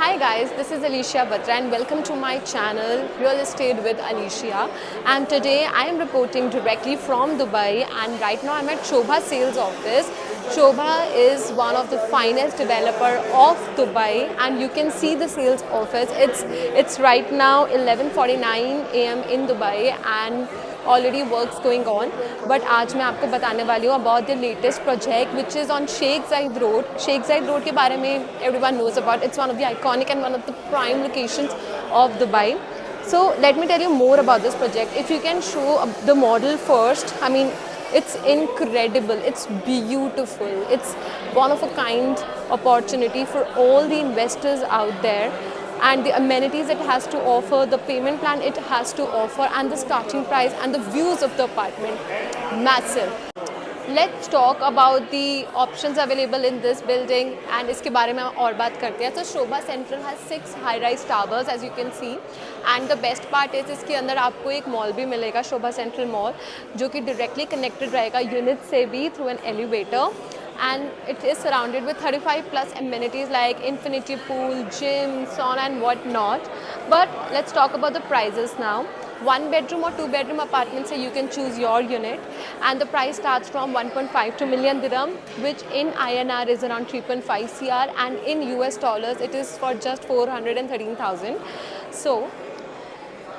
Hi guys, this is Alicia Batra and welcome to my channel Real Estate with Alicia. And today I am reporting directly from Dubai, and right now I'm at Shobha sales office. Shobha is one of the finest developer of Dubai, and you can see the sales office. It's right now 11:49 a.m. in Dubai and already works going on. But आज मैं आपको बताने वाली हूँ about the latest project which is on Sheikh Zayed Road. Sheikh Zayed Road के बारे में everyone knows about. It's one of the iconic and one of the prime locations of Dubai. So let me tell you more about this project. If you can show the model first, I mean, it's incredible, it's beautiful, it's one of a kind opportunity for all the investors out there, and the amenities it has to offer, the payment plan it has to offer, and the starting price and the views of the apartment, massive. Let's talk about the options available in this building and इसके बारे में और बात करते हैं. So Shobha Central has 6 high-rise towers as you can see, and the best part is इसके अंदर आपको एक मॉल भी मिलेगा, Shobha Central Mall, जो कि directly connected रहेगा यूनिट से भी through an elevator. And it is surrounded with 35 plus amenities like infinity pool, gym, sauna and whatnot. But let's talk about the prices now. 1 bedroom or 2 bedroom apartments, so you can choose your unit, and the price starts from 1.52 million dirham, which in INR is around 3.5 CR, and in US dollars it is for just 413,000. So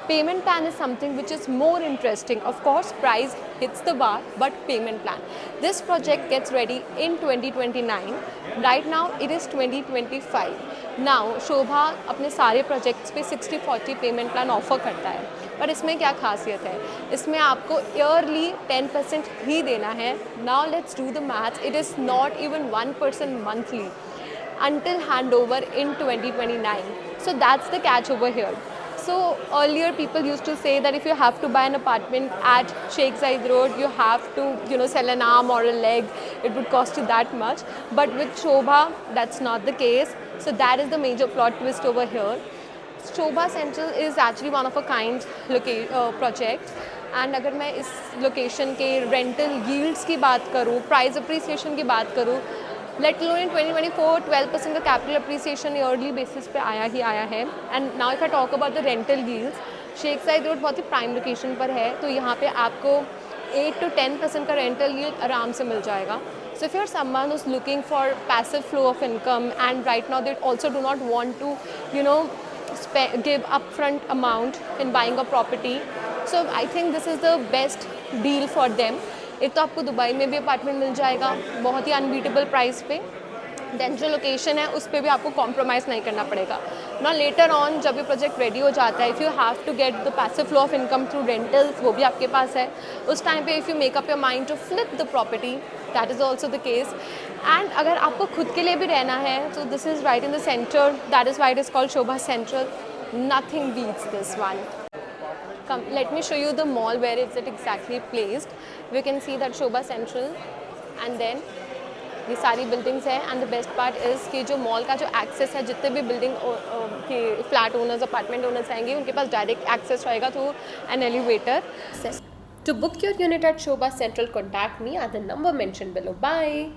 payment plan is something which is more interesting. Of course, price hits the bar, but payment plan. This project gets ready in 2029. Right now, it is 2025. Now, Shobha अपने सारे projects पे 60-40 payment plan offer करता है. पर इसमें क्या खासियत है? इसमें आपको yearly 10% ही देना है. Now, let's do the maths. It is not even 1% monthly until handover in 2029. So that's the catch over here. So earlier people used to say that if you have to buy an apartment at Sheikh Zayed Road, you have to sell an arm or a leg. It would cost you that much. But with Shobha, that's not the case. So that is the major plot twist over here. Shobha Central is actually one of a kind project. And अगर मैं इस location के rental yields की बात करूँ, price appreciation की बात करूँ, let alone in 2024 12% का capital appreciation yearly basis पे आया है. And now if I talk about the rental yields, Sheikh Zayed Road बहुत ही prime location पर है, तो यहाँ पे आपको 8 to 10% का rental yield आराम से मिल जाएगा. So if you're someone who's looking for passive flow of income, and right now they also do not want to give upfront amount in buying a property, so I think this is the best deal for them. एक तो आपको Dubai में भी apartment मिल जाएगा बहुत ही unbeatable price पे, then जो location है उस पर भी आपको कॉम्प्रोमाइज़ नहीं करना पड़ेगा. ना लेटर ऑन जब ये प्रोजेक्ट रेडी हो जाता है, if you have to get the passive flow of income through rentals, वो भी आपके पास है. उस टाइम पे if you make up your mind to flip the property, that is also the case. And अगर आपको खुद के लिए भी रहना है, तो this is right in the centre, that is why it is called Sobha Central. Nothing beats this one. Come, let me show you the mall where it's exactly placed. We can see that Shobha Central, and then ये सारी buildings है. And the best part is कि जो mall का जो access है, जितने भी building के flat owners, apartment owners आएंगे, उनके पास direct access रहेगा through an elevator. To book your unit at Shobha Central, contact me at the number mentioned below. Bye.